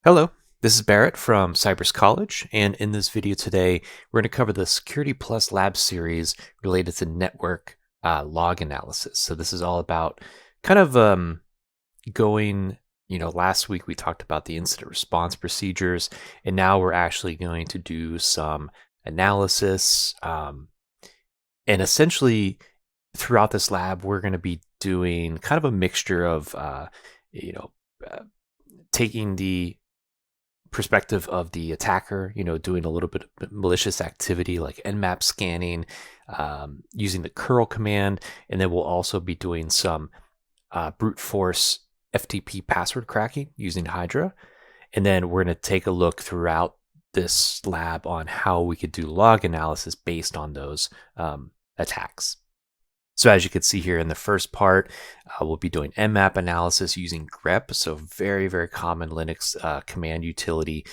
Hello, this is Barrett from Cypress College, and in this video today, we're going to cover the Security Plus Lab series related to network log analysis. So this is all about kind of going, last week we talked about the incident response procedures, and now we're actually going to do some analysis. And essentially, throughout this lab, we're going to be doing kind of a mixture of, you know, uh, taking the perspective of the attacker, doing a little bit of malicious activity like Nmap scanning, using the curl command, and then we'll also be doing some brute force FTP password cracking using Hydra. And then we're going to take a look throughout this lab on how we could do log analysis based on those attacks. So as you can see here in the first part, we'll be doing Nmap analysis using Grep. So very, very common Linux command utility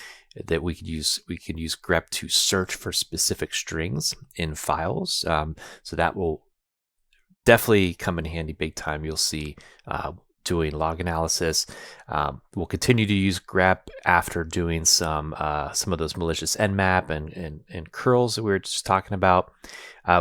that we could use. We can use Grep to search for specific strings in files. So that will definitely come in handy big time. You'll see doing log analysis. We'll continue to use Grep after doing some of those malicious Nmap and curls that we were just talking about.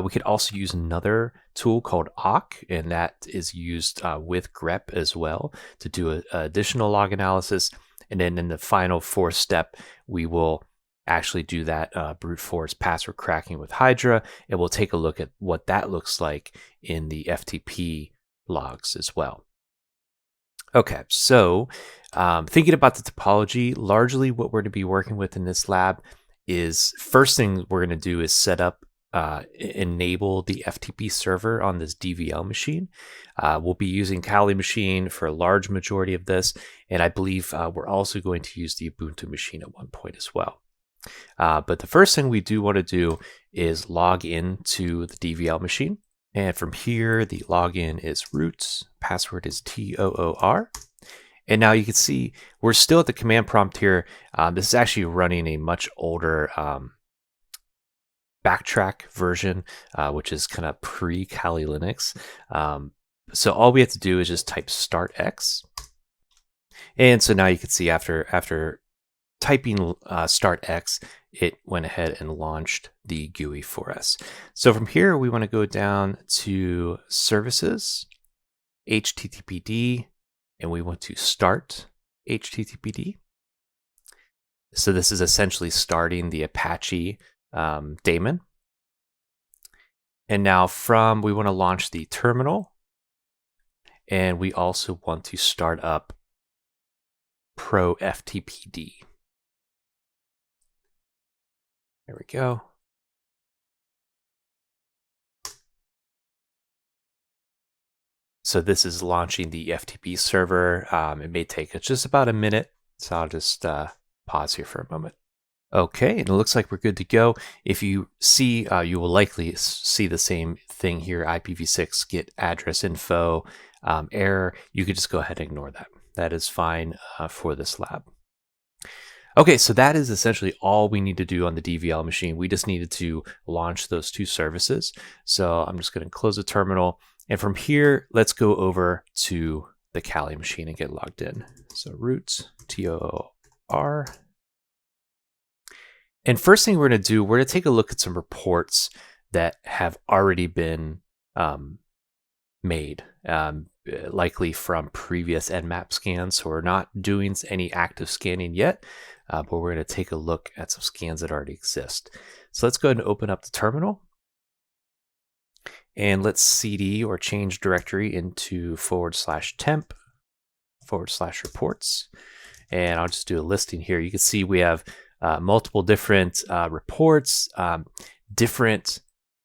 We could also use another tool called Awk, and that is used with Grep as well to do a additional log analysis. And then in the final fourth step, we will actually do that brute force password cracking with Hydra, and we'll take a look at what that looks like in the FTP logs as well. Okay, so thinking about the topology, largely what we're going to be working with in this lab is first thing we're going to do is set up, enable the FTP server on this DVL machine. We'll be using Kali machine for a large majority of this, and I believe we're also going to use the Ubuntu machine at one point as well. But the first thing we do want to do is log into the DVL machine. And from here, the login is root, password is TOOR. And now you can see we're still at the command prompt here. This is actually running a much older backtrack version, which is kind of pre-Kali Linux. So all we have to do is just type start X. And so now you can see after typing start X, it went ahead and launched the GUI for us. So from here, we want to go down to services, HTTPD, and we want to start HTTPD. So this is essentially starting the Apache daemon. And now we want to launch the terminal, and we also want to start up Pro FTPD. There we go. So this is launching the FTP server. It may take just about a minute, so I'll just pause here for a moment. Okay, and it looks like we're good to go. If you see, you will likely see the same thing here, IPv6 get address info error. You could just go ahead and ignore that. That is fine for this lab. Okay, so that is essentially all we need to do on the DVL machine. We just needed to launch those two services. So I'm just going to close the terminal. And from here, let's go over to the Kali machine and get logged in. So root, TOR. And first thing we're going to do, we're going to take a look at some reports that have already been made, likely from previous Nmap scans. So we're not doing any active scanning yet, but we're going to take a look at some scans that already exist. So let's go ahead and open up the terminal. And let's cd or change directory into /temp /reports. And I'll just do a listing here. You can see we have multiple different reports, different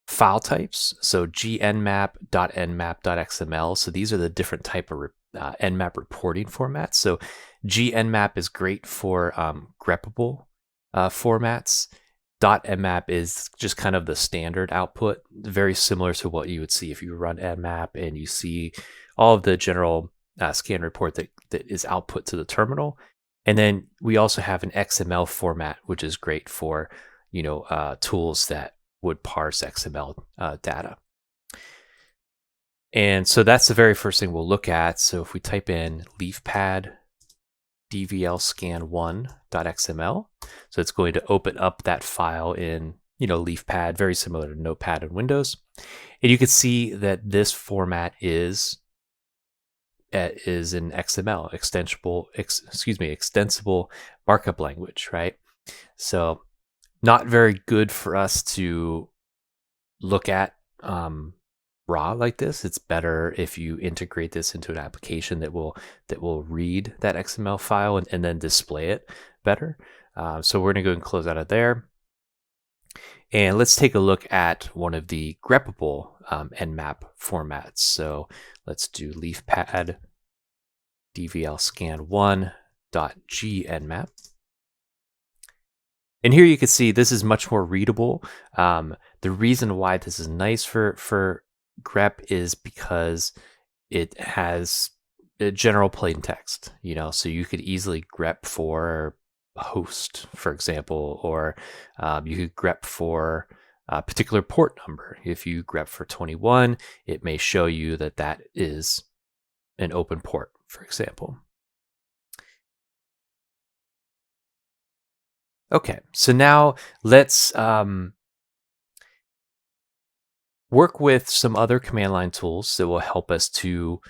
file types. So gnmap, .nmap.xml. So these are the different type of Nmap reporting formats. So gnmap is great for grepable formats. .nmap is just kind of the standard output, very similar to what you would see if you run Nmap and you see all of the general scan report that is output to the terminal. And then we also have an XML format, which is great for tools that would parse XML data. And so that's the very first thing we'll look at. So if we type in leafpad dvlscan1.xml. So it's going to open up that file in LeafPad, very similar to Notepad in Windows. And you can see that this format is an XML, extensible markup language, right? So not very good for us to look at raw like this. It's better if you integrate this into an application that will read that XML file and then display it better. So we're gonna go and close out of there. And let's take a look at one of the greppable Nmap formats. So let's do LeafPad dvlscan1.gnmap. And here you can see this is much more readable. The reason why this is nice for Grep is because it has a general plain text, so you could easily grep for host, for example, or you could grep for a particular port number. If you grep for 21, it may show you that that is an open port, for example. Okay, so now let's work with some other command line tools that will help us to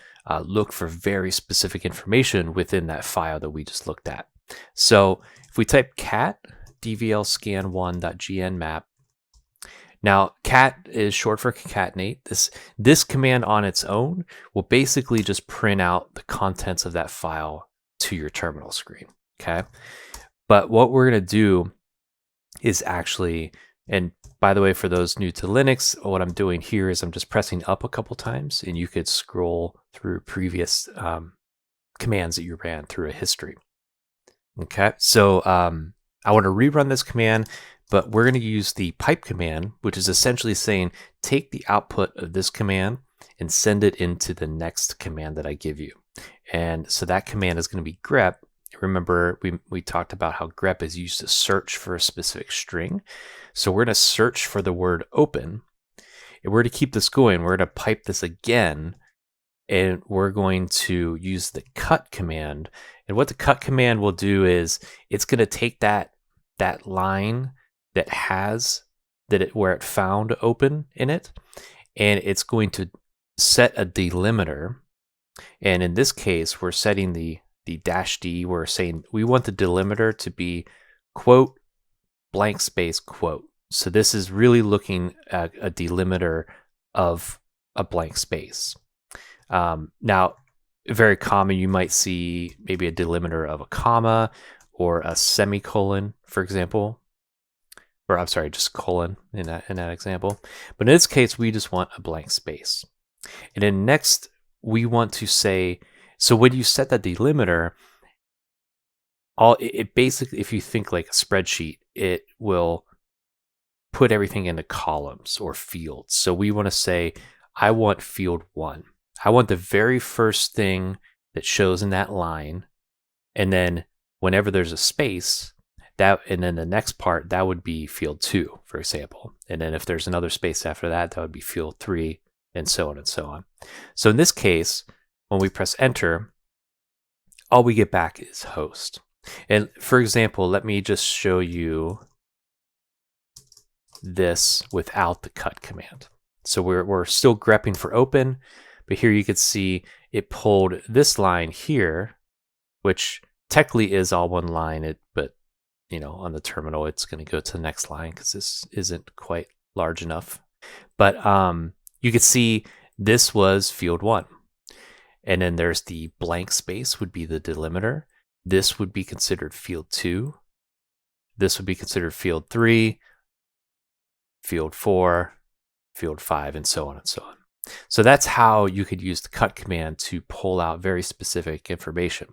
look for very specific information within that file that we just looked at. So if we type cat dvlscan1.gnmap, now cat is short for concatenate. This command on its own will basically just print out the contents of that file to your terminal screen, okay? But what we're gonna do is actually, and by the way, for those new to Linux, what I'm doing here is I'm just pressing up a couple times, and you could scroll through previous commands that you ran through a history. Okay, so I want to rerun this command, but we're going to use the pipe command, which is essentially saying, take the output of this command and send it into the next command that I give you. And so that command is going to be grep. Remember, we talked about how grep is used to search for a specific string. So we're going to search for the word open. And we're going to keep this going. We're going to pipe this again. And we're going to use the cut command. And what the cut command will do is it's going to take that line that has where it found open in it, and it's going to set a delimiter. And in this case, we're setting the dash D. We're saying we want the delimiter to be quote blank space quote. So this is really looking at a delimiter of a blank space. Now, very common, you might see maybe a delimiter of a comma or a semicolon, for example, or I'm sorry, just colon in that example. But in this case, we just want a blank space. And then next, we want to say, so when you set that delimiter, it basically, if you think like a spreadsheet, it will put everything into columns or fields. So we want to say, I want field 1. I want the very first thing that shows in that line, and then whenever there's a space, and then the next part, that would be field 2, for example. And then if there's another space after that, that would be field 3, and so on and so on. So in this case, when we press enter, all we get back is host. And for example, let me just show you this without the cut command. So we're still grepping for open, but here you can see it pulled this line here, which technically is all one line, but on the terminal, it's going to go to the next line because this isn't quite large enough. But you can see this was field 1. And then there's the blank space would be the delimiter. This would be considered field 2. This would be considered field 3, field 4, field 5, and so on and so on. So that's how you could use the cut command to pull out very specific information.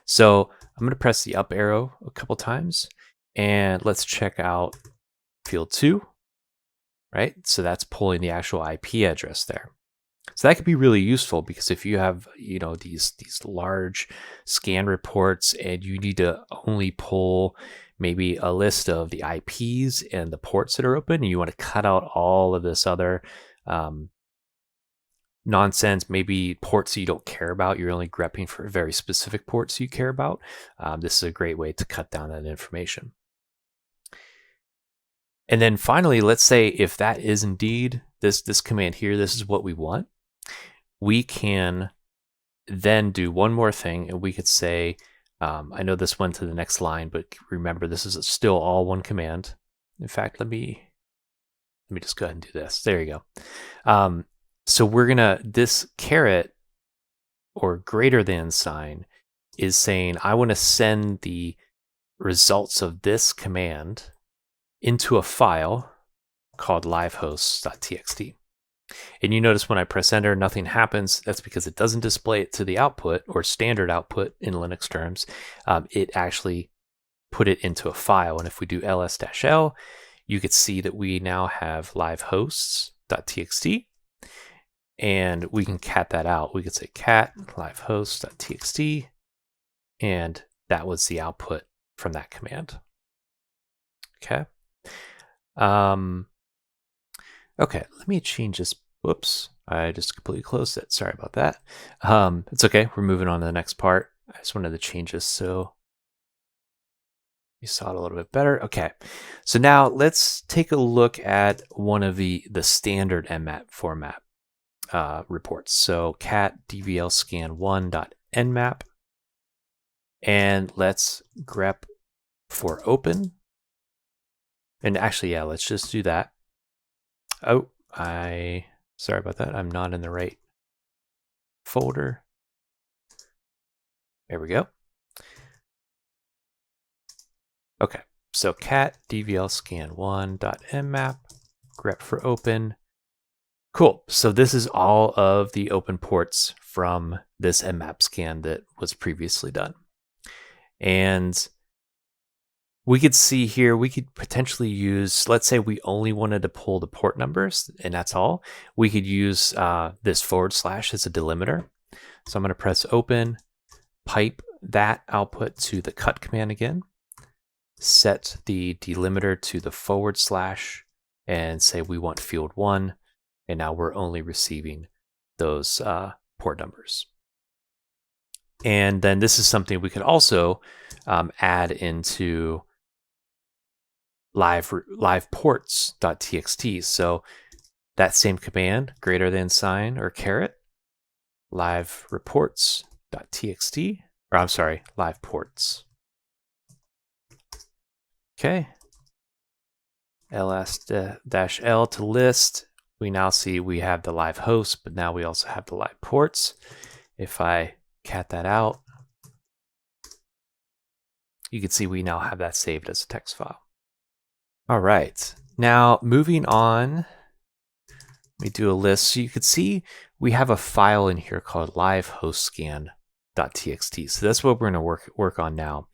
So I'm going to press the up arrow a couple times, and let's check out field 2, right? So that's pulling the actual IP address there. So that could be really useful because if you have, these large scan reports and you need to only pull maybe a list of the IPs and the ports that are open, and you want to cut out all of this other nonsense, maybe ports you don't care about, you're only grepping for very specific ports you care about, this is a great way to cut down that information. And then finally, let's say if that is indeed this command here, this is what we want, we can then do one more thing, and we could say, I know this went to the next line, but remember this is still all one command. In fact, let me just go ahead and do this. There you go. So we're gonna, this caret or greater than sign is saying I want to send the results of this command into a file called livehosts.txt. And you notice when I press enter, nothing happens. That's because it doesn't display it to the output or standard output in Linux terms. It actually put it into a file. And if we do ls-l, you could see that we now have livehosts.txt. And we can cat that out. We could say cat livehosts.txt. And that was the output from that command. Okay. Okay, let me change this. Whoops, I just completely closed it. Sorry about that. It's okay. We're moving on to the next part. I just wanted to change this so you saw it a little bit better. Okay, so now let's take a look at one of the standard Nmap format reports. So cat dvlscan1.nmap, and let's grep for open. And actually, yeah, let's just do that. Oh, sorry about that. I'm not in the right folder. There we go. Okay, so cat dvlscan1.nmap, grep for open. Cool. So this is all of the open ports from this Nmap scan that was previously done. And we could see here, we could potentially use, let's say we only wanted to pull the port numbers and that's all. We could use this / as a delimiter. So I'm going to press open, pipe that output to the cut command again, set the delimiter to the / and say we want field 1. And now we're only receiving those port numbers. And then this is something we could also add into liveports.txt. So that same command, greater than sign or caret, livereports.txt, or I'm sorry, liveports. Okay. ls-l to list. We now see we have the live host, but now we also have the live ports. If I cat that out, you can see we now have that saved as a text file. All right, now moving on, let me do a list. So you can see we have a file in here called livehostscan.txt. So that's what we're going to work on now.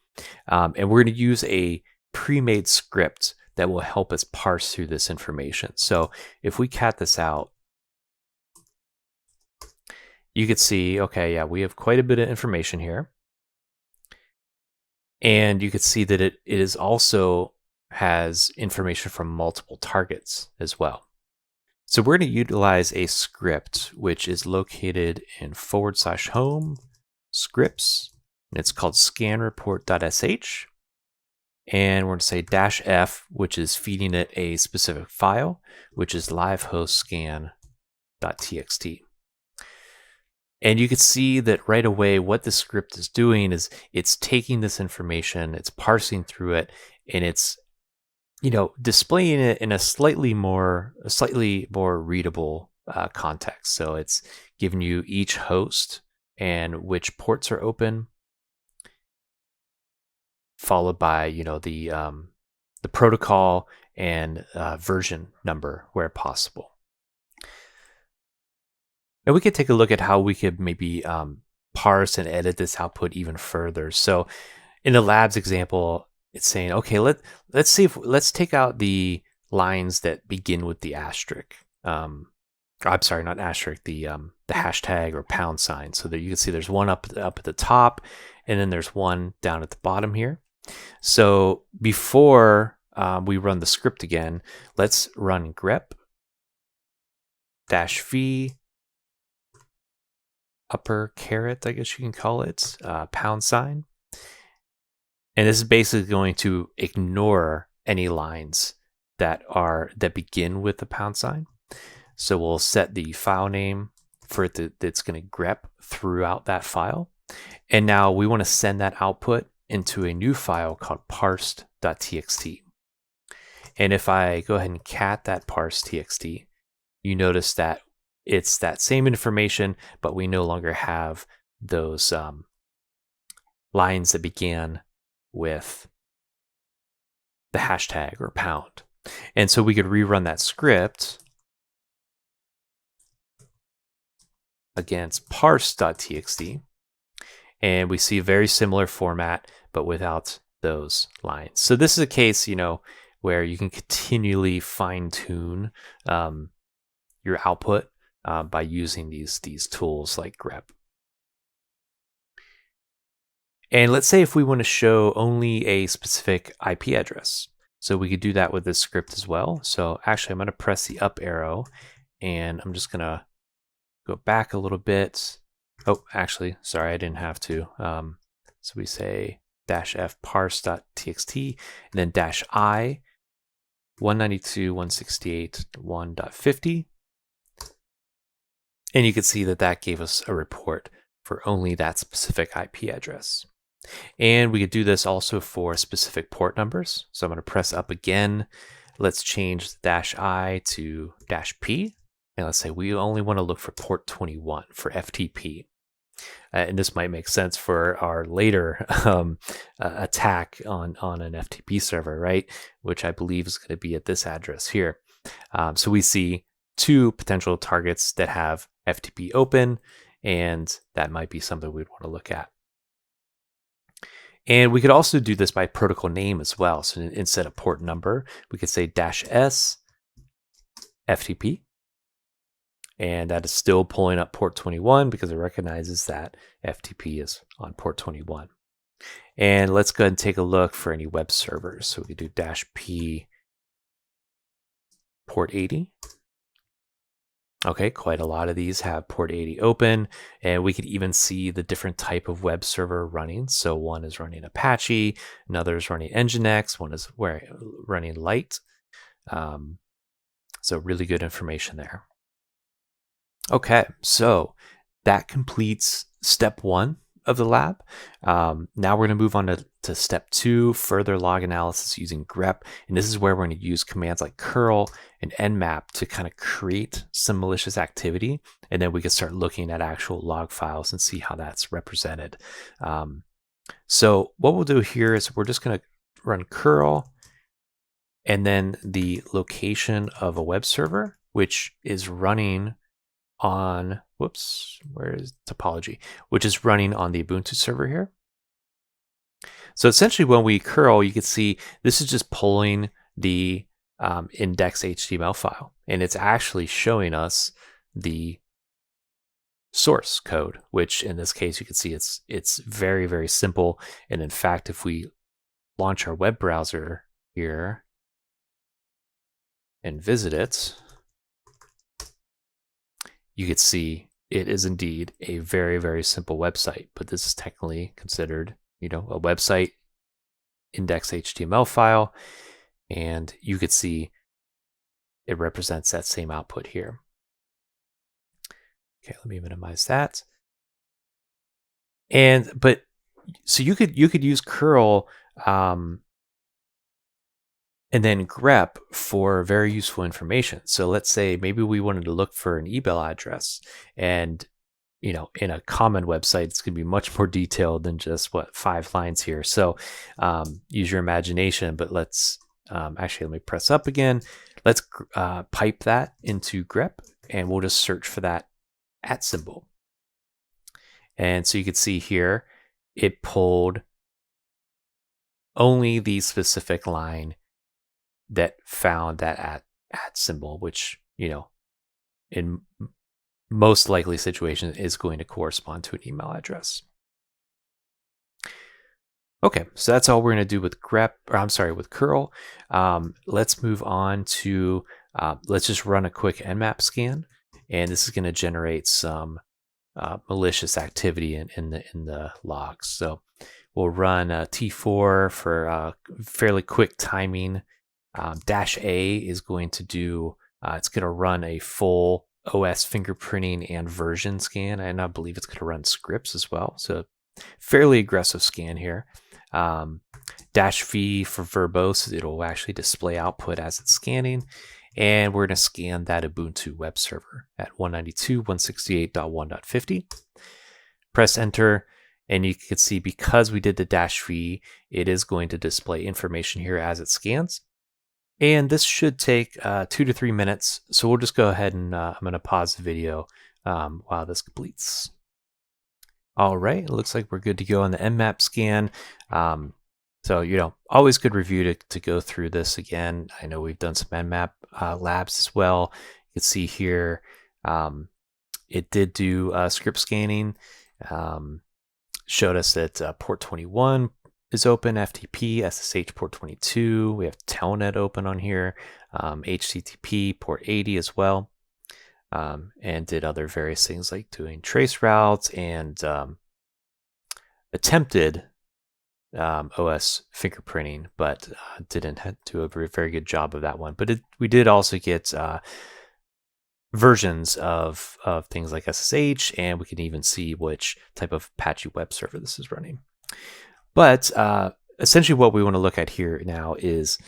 And we're going to use a pre-made script that will help us parse through this information. So if we cat this out, you could see, okay, yeah, we have quite a bit of information here. And you could see that it is also has information from multiple targets as well. So we're going to utilize a script which is located in /home scripts, and it's called scanreport.sh. And we're going to say -f, which is feeding it a specific file, which is livehostscan.txt. And you can see that right away what the script is doing is it's taking this information, it's parsing through it, and it's displaying it in a slightly more readable context. So it's giving you each host and which ports are open, followed by the protocol and version number where possible. And we could take a look at how we could maybe parse and edit this output even further. So in the labs example, it's saying, okay, let's take out the lines that begin with the asterisk. I'm sorry, not asterisk, the hashtag or #. So that you can see there's one up at the top, and then there's one down at the bottom here. So before we run the script again, let's run grep -v upper caret, I guess you can call it, pound sign. And this is basically going to ignore any lines that begin with the pound sign. So we'll set the file name for it that's going to grep throughout that file. And now we want to send that output into a new file called parsed.txt. And if I go ahead and cat that parse.txt, you notice that it's that same information, but we no longer have those lines that began with the hashtag or pound. And so we could rerun that script against parse.txt, and we see a very similar format, but without those lines. So this is a case, where you can continually fine-tune your output by using these tools like grep. And let's say if we want to show only a specific IP address. So we could do that with this script as well. So actually, I'm going to press the up arrow, and I'm just going to go back a little bit. Oh, actually, sorry, I didn't have to. So we say -f parse.txt, and then -I 192.168.1.50. And you can see that gave us a report for only that specific IP address. And we could do this also for specific port numbers. So I'm going to press up again. Let's change the -I to -P. And let's say we only want to look for port 21 for FTP. And this might make sense for our later attack on an FTP server, right? Which I believe is going to be at this address here. So we see two potential targets that have FTP open, and that might be something we'd want to look at. And we could also do this by protocol name as well. So instead of port number, we could say -S FTP. And that is still pulling up port 21 because it recognizes that FTP is on port 21. And let's go ahead and take a look for any web servers. So we could do -P port 80. Okay, quite a lot of these have port 80 open, and we could even see the different type of web server running. So one is running Apache, another is running Nginx, one is running Lite. So really good information there. Okay, so that completes step 1 of the lab. Now we're going to move on to step 2, further log analysis using grep. And this is where we're going to use commands like curl and nmap to kind of create some malicious activity. And then we can start looking at actual log files and see how that's represented. So what we'll do here is we're just going to run curl and then the location of a web server, which is running on, where is topology, which is running on the Ubuntu server here. So essentially when we curl, you can see this is just pulling the index HTML file, and it's actually showing us the source code, which in this case, you can see it's very, very simple. And in fact, if we launch our web browser here and visit it, you could see it is indeed a very, very simple website, but this is technically considered, a website index HTML file. And you could see it represents that same output here. Okay, let me minimize that. So you could use curl and then grep for very useful information. So let's say maybe we wanted to look for an email address, and in a common website, it's going to be much more detailed than just 5 lines here. So use your imagination, but let's actually, let me press up again. Let's pipe that into grep, and we'll just search for that @ symbol. And so you can see here, it pulled only the specific line that found that @ symbol, which, in most likely situations is going to correspond to an email address. Okay, so that's all we're going to do with with curl. Let's move on to, let's just run a quick Nmap scan, and this is going to generate some malicious activity in the logs. So we'll run T4 for fairly quick timing. -A is going to do, it's going to run a full OS fingerprinting and version scan, and I believe it's going to run scripts as well. So fairly aggressive scan here. -V for verbose, it'll actually display output as it's scanning. And we're going to scan that Ubuntu web server at 192.168.1.50. Press enter, and you can see because we did the -V, it is going to display information here as it scans. And this should take 2 to 3 minutes. So we'll just go ahead and I'm going to pause the video while this completes. All right, it looks like we're good to go on the Nmap scan. So, always good review to go through this again. I know we've done some Nmap labs as well. You can see here, it did do script scanning. Showed us that port 21 is open, FTP, SSH port 22. We have Telnet open on here, HTTP port 80 as well, and did other various things like doing trace routes and attempted OS fingerprinting, but didn't do a very good job of that one. But we did also get versions of things like SSH, and we can even see which type of Apache web server this is running. But essentially what we want to look at here now is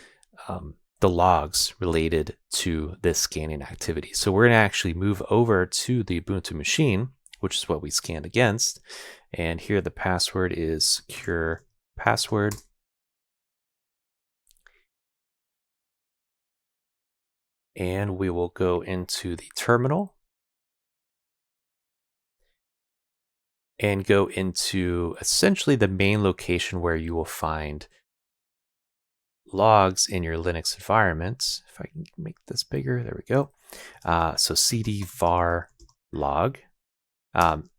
the logs related to this scanning activity. So we're going to actually move over to the Ubuntu machine, which is what we scanned against. And here the password is secure password. And we will go into the terminal and go into essentially the main location where you will find logs in your Linux environment. If I can make this bigger, there we go. So cd var log.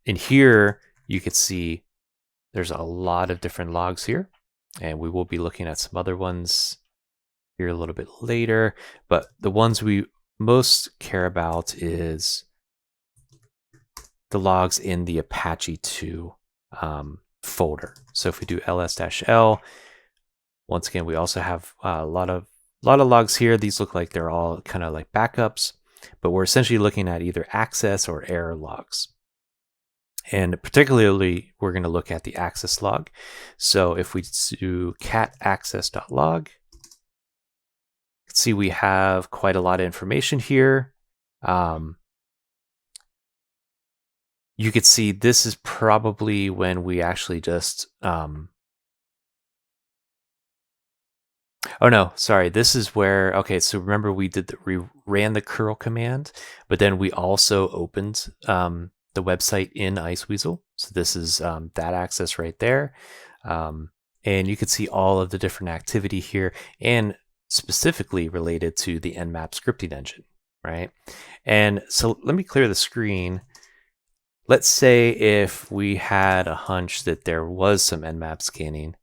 In here, you can see there's a lot of different logs here, and we will be looking at some other ones here a little bit later, but the ones we most care about is the logs in the Apache 2 folder. So if we do ls-l, once again, we also have a lot of logs here. These look like they're all kind of like backups, but we're essentially looking at either access or error logs. And particularly, we're going to look at the access log. So if we do cat access.log, see we have quite a lot of information here. You could see this is probably when we actually just oh no, sorry, this is where, okay, so remember we ran the curl command, but then we also opened the website in Iceweasel. So this is that access right there. And you can see all of the different activity here, and specifically related to the Nmap scripting engine, right? And so let me clear the screen. Let's say if we had a hunch that there was some Nmap scanning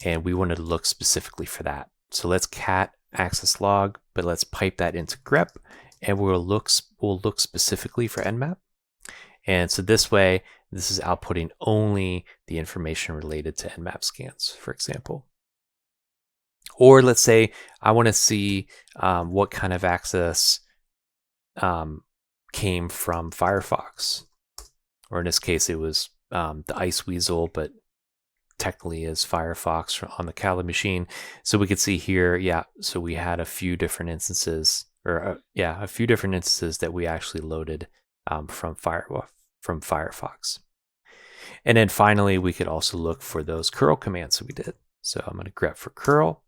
and we wanted to look specifically for that. So let's cat access log, but let's pipe that into grep, and we'll look specifically for Nmap. And so this way, this is outputting only the information related to Nmap scans, for example. Or let's say I want to see what kind of access came from Firefox. Or in this case, it was the Iceweasel, but technically is Firefox on the Kali machine. So we could see here, yeah, so we had a few different instances, or a few different instances that we actually loaded from Firefox. And then finally, we could also look for those curl commands that we did. So I'm going to grep for curl,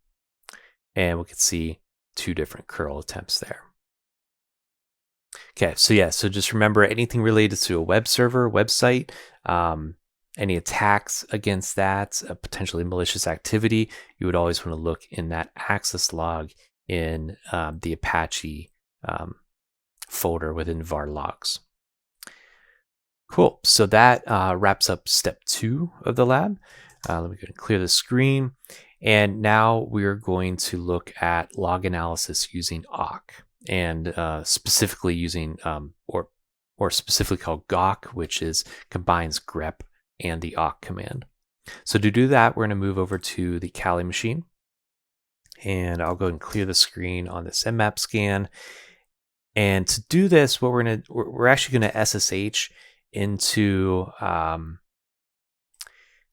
and we can see 2 different curl attempts there. Okay, so yeah, so just remember anything related to a web server, website, any attacks against that, potentially malicious activity, you would always want to look in that access log in the Apache folder within var logs. Cool, so that wraps up step 2 of the lab. Let me go and clear the screen. And now we're going to look at log analysis using Awk, and specifically using, or or specifically called Gawk, which combines grep and the awk command. So to do that, we're going to move over to the Kali machine, and I'll go and clear the screen on this Nmap scan. And to do this, what we're actually going to SSH into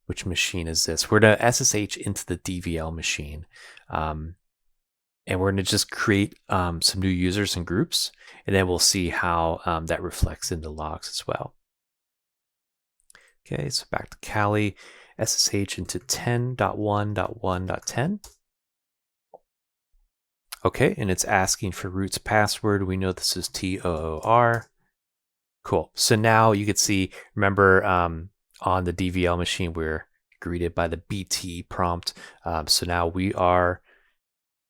which machine is this? We're going to SSH into the DVL machine. And we're going to just create some new users and groups, and then we'll see how that reflects into logs as well. Okay, so back to Kali, SSH into 10.1.1.10. Okay, and it's asking for root's password. We know this is TOOR. Cool. So now you can see, remember on the DVL machine, we're greeted by the BT prompt. So now we are,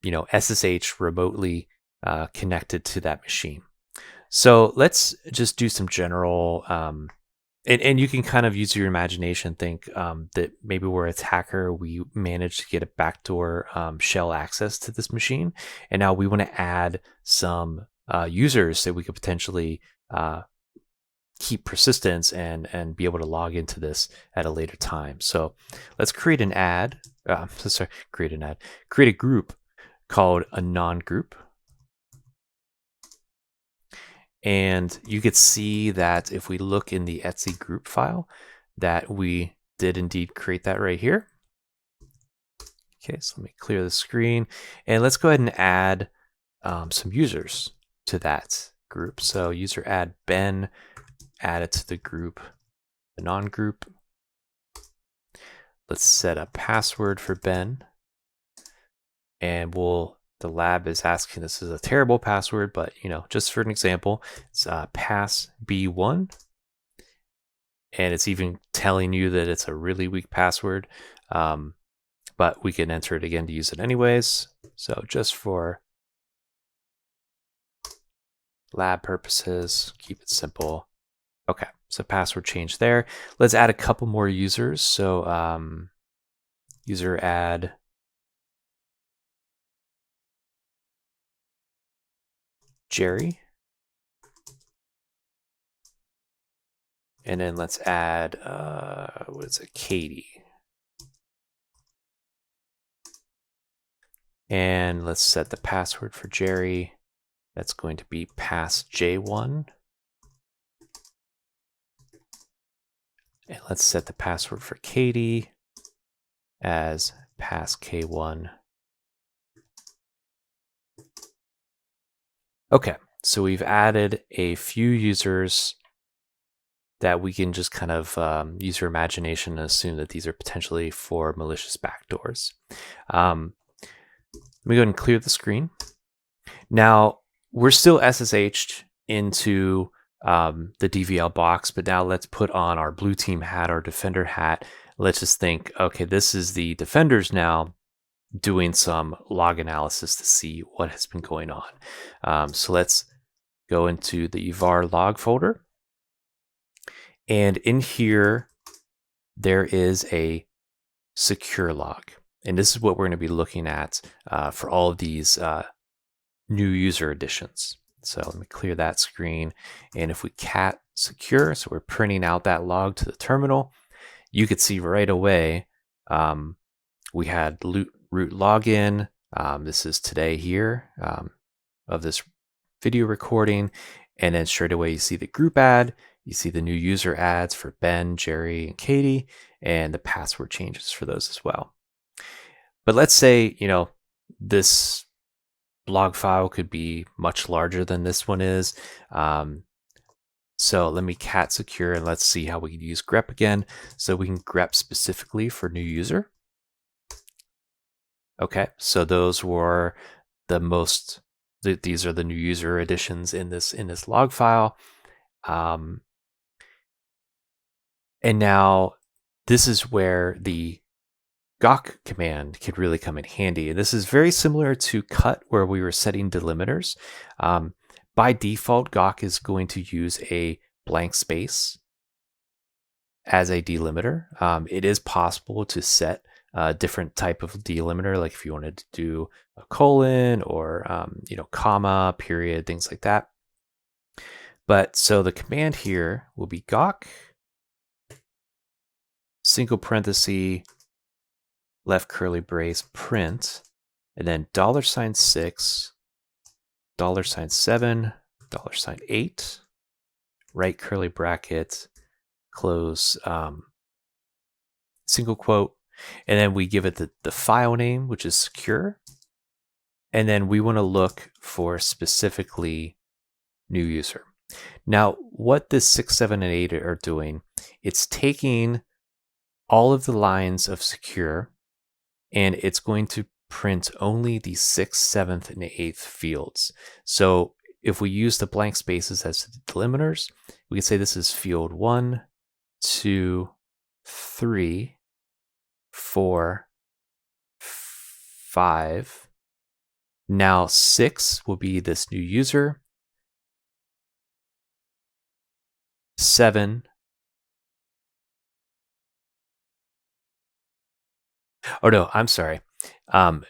SSH remotely connected to that machine. So let's just do some general, and you can kind of use your imagination, think that maybe we're a attacker, we managed to get a backdoor shell access to this machine, and now we want to add some users that we could potentially keep persistence and be able to log into this at a later time. So let's create an ad. Create a group called a non-group. And you could see that if we look in the etc group file, that we did indeed create that right here. Okay, so let me clear the screen, and let's go ahead and add some users to that group. So user add Ben, add it to the group, the non-group. Let's set a password for Ben, and the lab is asking, this is a terrible password, but just for an example, it's pass B1, and it's even telling you that it's a really weak password, but we can enter it again to use it anyways. So just for lab purposes, keep it simple. Okay, so password change there. Let's add a couple more users. So user add Jerry. And then let's add, what is it, Katie. And let's set the password for Jerry. That's going to be pass J1. And let's set the password for Katie as pass K1. Okay, so we've added a few users that we can just kind of use your imagination and assume that these are potentially for malicious backdoors. Let me go ahead and clear the screen. Now, we're still SSH'd into the DVL box, but now let's put on our blue team hat, our defender hat. Let's just think, okay, this is the defenders now doing some log analysis to see what has been going on. So let's go into the var log folder. And in here, there is a secure log. And this is what we're going to be looking at for all of these new user additions. So let me clear that screen. And if we cat secure, so we're printing out that log to the terminal, you could see right away we had root login. This is today here of this video recording. And then straight away you see the group ad. You see the new user ads for Ben, Jerry, and Katie, and the password changes for those as well. But let's say, this log file could be much larger than this one is. So let me cat secure, and let's see how we can use grep again. So we can grep specifically for new user. Okay, so those were these are the new user additions in this log file. And now this is where the Gawk command could really come in handy. And this is very similar to cut, where we were setting delimiters. By default, Gawk is going to use a blank space as a delimiter. It is possible to set a different type of delimiter, like if you wanted to do a colon or comma, period, things like that. But so the command here will be gawk, single parenthesis, left curly brace, print, and then $6, $7, $8, right curly bracket, close single quote, and then we give it the file name, which is secure, and then we want to look for specifically new user. Now, what this 6, 7, and 8 are doing, it's taking all of the lines of secure, and it's going to print only the 6th, 7th, and 8th fields. So if we use the blank spaces as the delimiters, we can say this is field 1, 2, 3, 4, 5. Now 6 will be this new user. 7. Oh no, I'm sorry.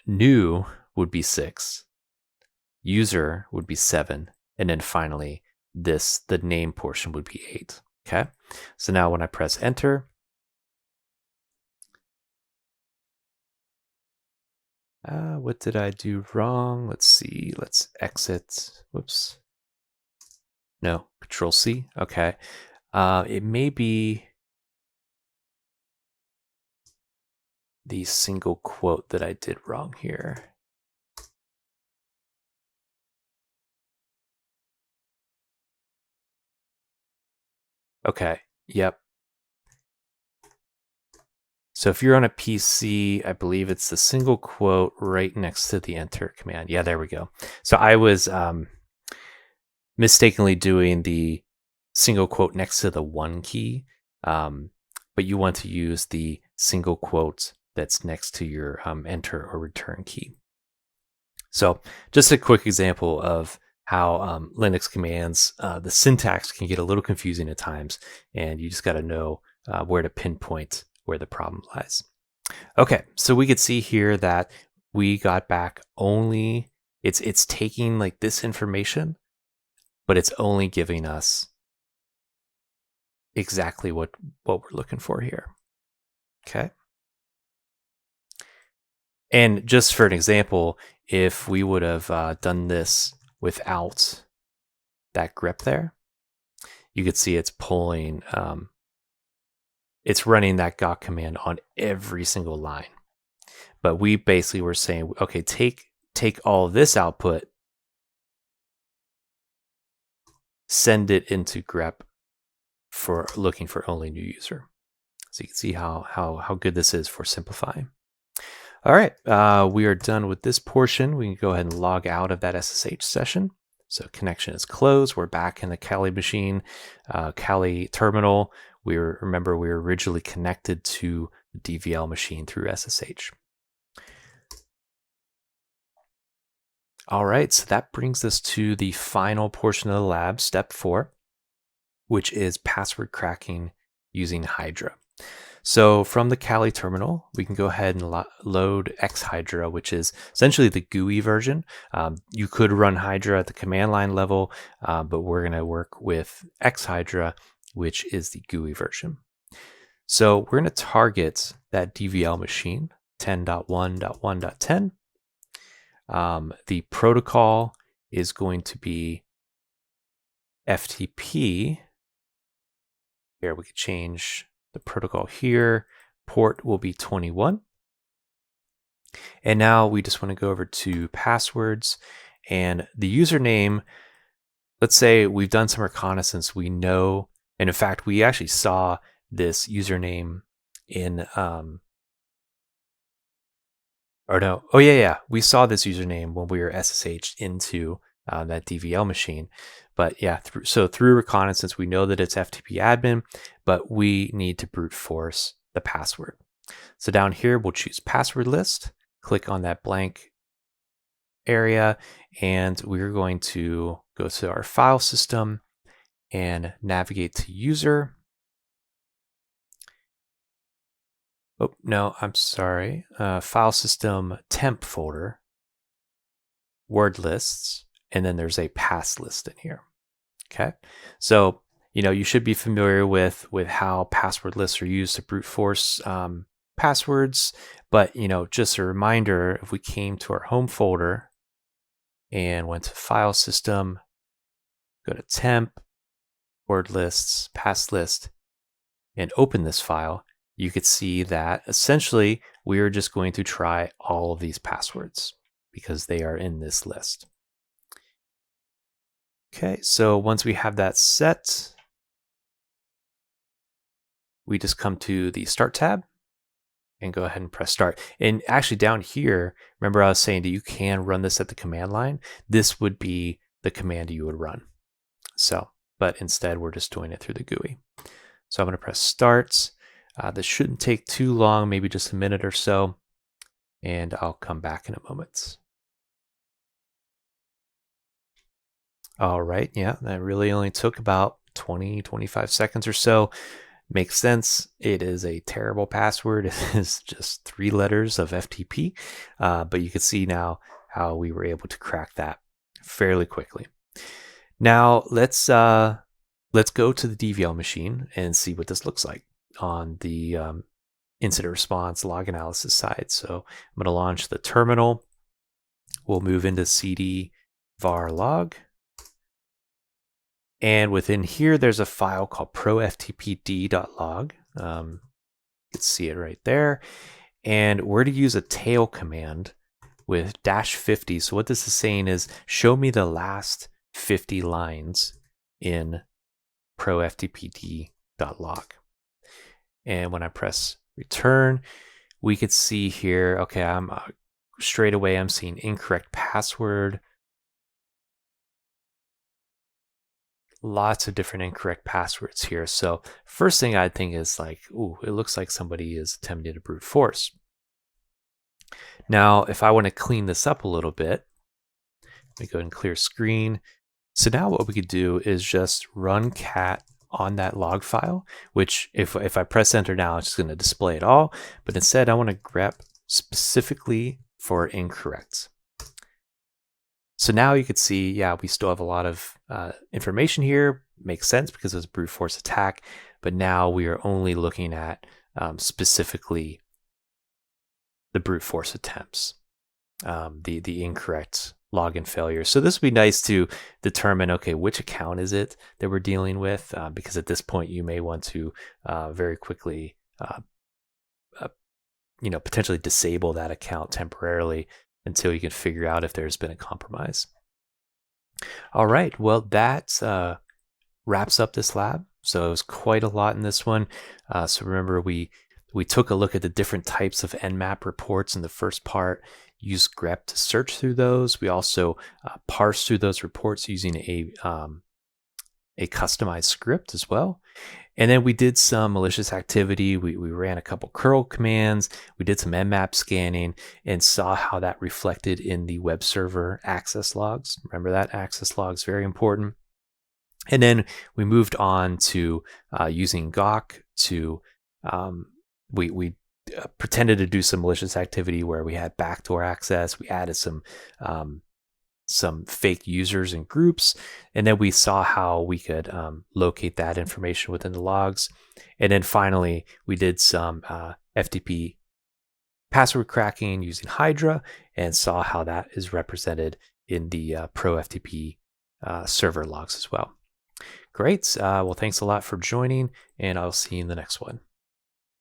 New would be 6. User would be 7. And then finally, the name portion would be 8. Okay. So now when I press enter, what did I do wrong? Let's see. Let's exit. Whoops. No, Control C. Okay. It may be the single quote that I did wrong here. Okay. Yep. So if you're on a PC, I believe it's the single quote right next to the enter command. Yeah, there we go. So I was mistakenly doing the single quote next to the 1 key, but you want to use the single quote that's next to your enter or return key. So just a quick example of how Linux commands, the syntax can get a little confusing at times, and you just got to know where to pinpoint where the problem lies. Okay, so we could see here that we got back only, it's taking like this information, but it's only giving us exactly what we're looking for here. Okay. And just for an example, if we would have done this without that grep there, you could see it's pulling, it's running that gawk command on every single line. But we basically were saying, okay, take all of this output, send it into grep for looking for only new user. So you can see how good this is for simplifying. All right, we are done with this portion. We can go ahead and log out of that SSH session. So connection is closed. We're back in the Kali machine, Kali terminal. Remember we were originally connected to the DVL machine through SSH. All right, so that brings us to the final portion of the lab, step 4, which is password cracking using Hydra. So from the Kali terminal, we can go ahead and load Hydra, which is essentially the GUI version. You could run Hydra at the command line level, but we're going to work with Hydra, which is the GUI version. So we're going to target that DVL machine, 10.1.1.10. The protocol is going to be FTP. Here we could change the protocol here. Port will be 21. And now we just want to go over to passwords and the username. Let's say we've done some reconnaissance. We know, and in fact, we actually saw this username in, we saw this username when we were SSH'd into that DVL machine. But yeah, through reconnaissance, we know that it's FTP admin, but we need to brute force the password. So down here, we'll choose password list, click on that blank area, and we're going to go to our file system and navigate to user. Oh, no, I'm sorry. File system temp folder, word lists, and then there's a pass list in here. Okay, so you should be familiar with how password lists are used to brute force passwords. But just a reminder: if we came to our home folder and went to File System, go to Temp, Word Lists, Pass List, and open this file, you could see that essentially we are just going to try all of these passwords because they are in this list. Okay, so once we have that set, we just come to the Start tab and go ahead and press Start. And actually down here, remember I was saying that you can run this at the command line. This would be the command you would run. But instead we're just doing it through the GUI. So I'm going to press Start. This shouldn't take too long, maybe just a minute or so, and I'll come back in a moment. All right, yeah, that really only took about 20-25 seconds or so. Makes sense. It is a terrible password. It is just 3 letters of FTP, but you can see now how we were able to crack that fairly quickly. Now let's go to the DVL machine and see what this looks like on the incident response log analysis side. So I'm going to launch the terminal. We'll move into cd var log. And within here, there's a file called proftpd.log. You can see it right there. And we're to use a tail command with -50. So what this is saying is, show me the last 50 lines in proftpd.log. And when I press return, we could see here, okay, I'm straight away, I'm seeing incorrect password. Lots of different incorrect passwords here. So first thing I'd think is like, ooh, it looks like somebody is attempting to brute force. Now, if I want to clean this up a little bit, let me go ahead and clear screen. So now what we could do is just run cat on that log file, which if I press enter now, it's just going to display it all. But instead, I want to grep specifically for incorrect. So now you could see, yeah, we still have a lot of information here. Makes sense because it was a brute force attack. But now we are only looking at specifically the brute force attempts, the incorrect login failure. So this would be nice to determine, okay, which account is it that we're dealing with? Because at this point, you may want to very quickly, potentially disable that account temporarily until you can figure out if there's been a compromise. All right, well, that wraps up this lab. So it was quite a lot in this one. So remember, we took a look at the different types of Nmap reports in the first part, used Grep to search through those. We also parsed through those reports using a customized script as well. And then we did some malicious activity. We ran a couple curl commands. We did some Nmap scanning and saw how that reflected in the web server access logs. Remember that access logs, very important. And then we moved on to using Gawk to, we pretended to do some malicious activity where we had backdoor access. We added some fake users and groups, and then we saw how we could locate that information within the logs. And then finally, we did some FTP password cracking using Hydra and saw how that is represented in the ProFTP server logs as well. Great. Well, thanks a lot for joining, and I'll see you in the next one.